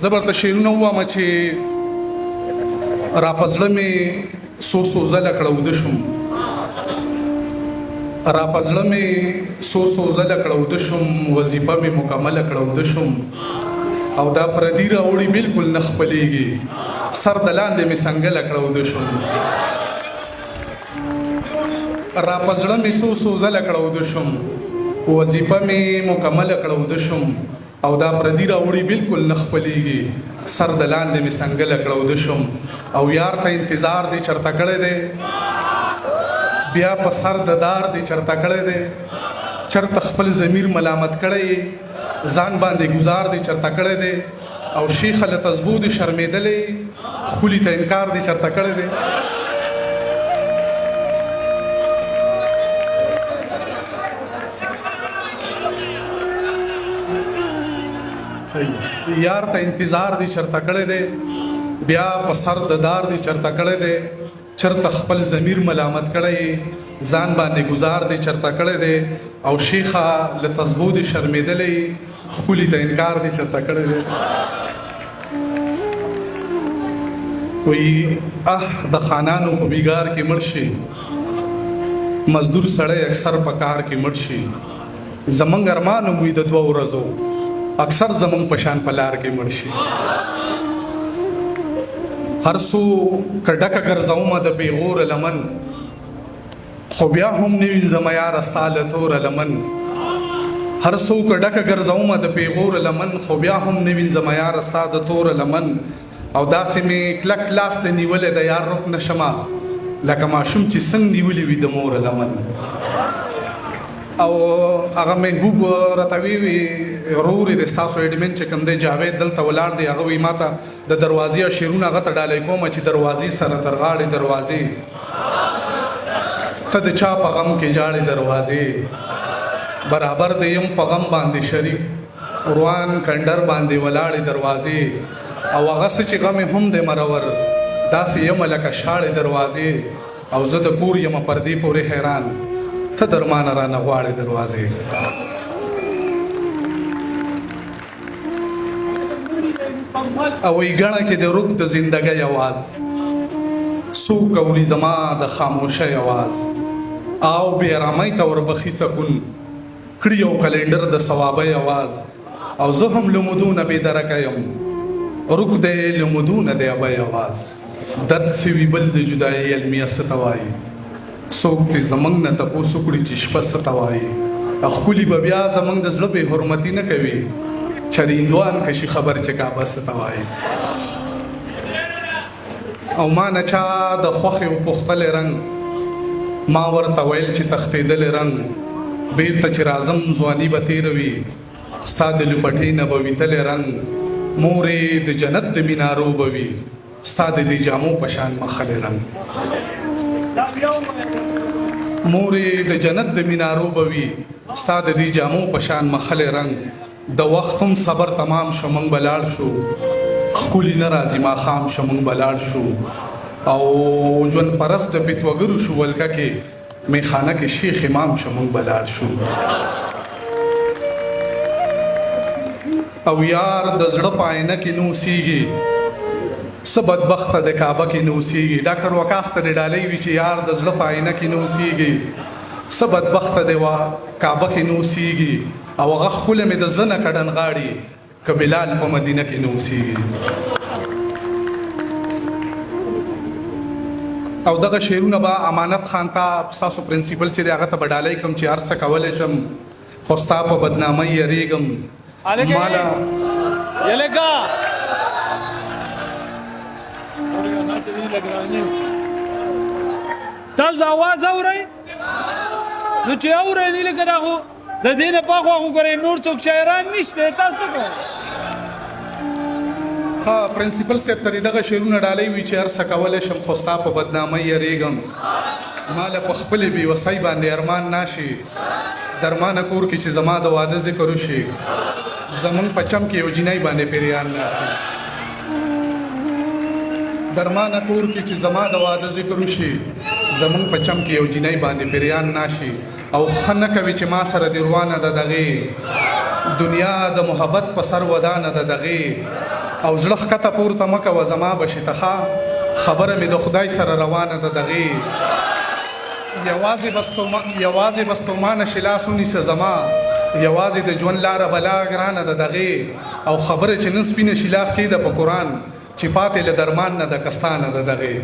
زبرته شعرونه وایم چې را په زړه مې څو ځله کړه شوم را په زړه مې څو ځله کړه شوم وظیفه مې مکمله کړه شوم او دا پردي راوړي بالکل نه خپلېږي سر د لاندې مې څنګه کړه شوم را په زړه مې څو ځله کړه شوم وظیفه مې مکمله کړه شوم او دا پردي راوړي بالکل نه خپلېږي سر د لاندې مې څنګه کړه شوم او یار ته انتظار دی چرته کړی دی بیا په سر د دار دی چرته کړی دی چرته خپل ضمیر ملامت کړی ځان باندې گزار دی چرته کړی دی او شیخ له تزبو دی شرمېدلی ښکلي ته انکار دی چرته کړی دی یار ته انتظار دی چرته کړی دی بیا په سر د دار دی چرته کړی دی چرته خپل ضمیر ملامت کړی ځان باندې گزار دی چرته کړی دی او شیخه له تزبو دی شرمېدلی ښکلي ته انکار دی چرته کړی دی وی د خانانو په بیګار کې مړ شي مزدور سړی اکثر په کار کې مړ شي زمونږ ارمان وي د دوه ورځو اکثر زمون پشان پلار کې مړ شي هر څو کډکه ګرځوم د پیغور لمن خو بیا هم نوین زما یار استاله تور لمن هر څو کډکه ګرځوم د پیغور لمن خو بیا هم نوین زما یار استاده تور لمن او داسې مې کلک لاس ته نیولې د یار رک نشمه لکه ماشوم چې څنګه نیولې وي د مور لمن او هغه محبوب راتوي وي روري د تاسو اډمن چې کوم دی جاوید دلته ولاړ دی هغه وی ماته د دروازې شیرونه هغه ته ډالۍ کوم چې دروازې سره تر غاړې دروازې ته د چا په غم کې جاړې دروازې برابر د یم په غم باندې شریک روان کندر باندې ولاړې دروازې او هغه څه چې غم هم د مرور داسې یم لکه شاړې دروازې او زه د کور یم پردې پورې حیران ته درمانه را نه غواړې دروازې او ای ګڼه کې د روح د زندګۍ आवाज څوک اوري زما د خاموشۍ आवाज او بې ارامۍ ته وربخي سکون کړي یو کلندر د ثوابۍ आवाज او زه هم لمدونه بې درکه یم روح د لمدونه د ابۍ आवाज درد سوي بل د جدایۍ المیه څه ته وایي څوک دې زمونږ نه تپوس وکړي چې شپه څه ته وایي ښکلي به بیا زمونږ د زړه بې حرمتي نه کوي چریندوان کشي خبر چې کعبه څه ته وایي او ما نه چا د خوښې وپوښتلی رنګ ما ورته ویل چې تښتېدلی رنګ بېرته چې راځم ځواني به تېروي ستا د لپټې نه به ویتلی رنګ مورې د جنت د مینارو به وي ستا د دې جامو په شان مخلی رنګ مورې د جنت د مینارو به وي ستا د دې جامو په شان مخلی رنګ د وخت هم صبر تمام شو موږ به لاړ شو ښکلي نه راځي ماښام شو موږ به لاړ شو او ژوند پرست د پیتوګرو شو ولکه کې میخانه کې شیخ امام شو موږ به لاړ شو او یار د زړه په آینه کې نو اوسېږي څه بدبخته د کعبه کې نه اوسېږي ډاکټر وقاص ته ډالۍ وي چې یار د زړه په آینه کې نه اوسېږي څه بدبخته دی کعبه کې نه اوسېږي او هغه ښکله مې د زړه نه کډن غاړي که بلال په مدینه کې نه اوسېږي او دغه شعرونه به امانت خان ته ستاسو پرنسپل چې دی هغه ته به ډالۍ کوم چې هر څه کولی شم خو ستا په بدنامۍ یریږم ماله تاسو د اواز اورئ نو چې اورئ نه لکه دا خو د دې نه پخوا خو ګورئ نور څوک شاعران نشته تاسو کوئ ها پرنسپل صاحب ته دغه شعرونه ډالۍ وي چې هر څه کولی شم خو ستا په بدنامۍ یریږم ماله په خپلې بېوسۍ باندې ارمان ناشي درمانه کور کې چې زما د واده ذکر وشي زمونږ په چم کې یو جینۍ باندې پیریان ناشي درمانه کور کې چې زما د واده ذکر وشي زمونږ په چم کې یو جینۍ باندې پیریان ناشي او ښه نه کوي چې ما سره دې روانه ده دغې دنیا د محبت په سر ودانه ده دغې او زړه ښکته پورته مه کوه زما بشي ته ښه خبره مې د خدای سره روانه ده دغې یوازې بس تومانه شي لاس ونیسه زما یوازې د ژوند لاره بلا ګرانه ده دغې او خبره چې نن سپینه شي لاس کېده په قرآن چې پاتې له درمان نه د کستانه ده دغې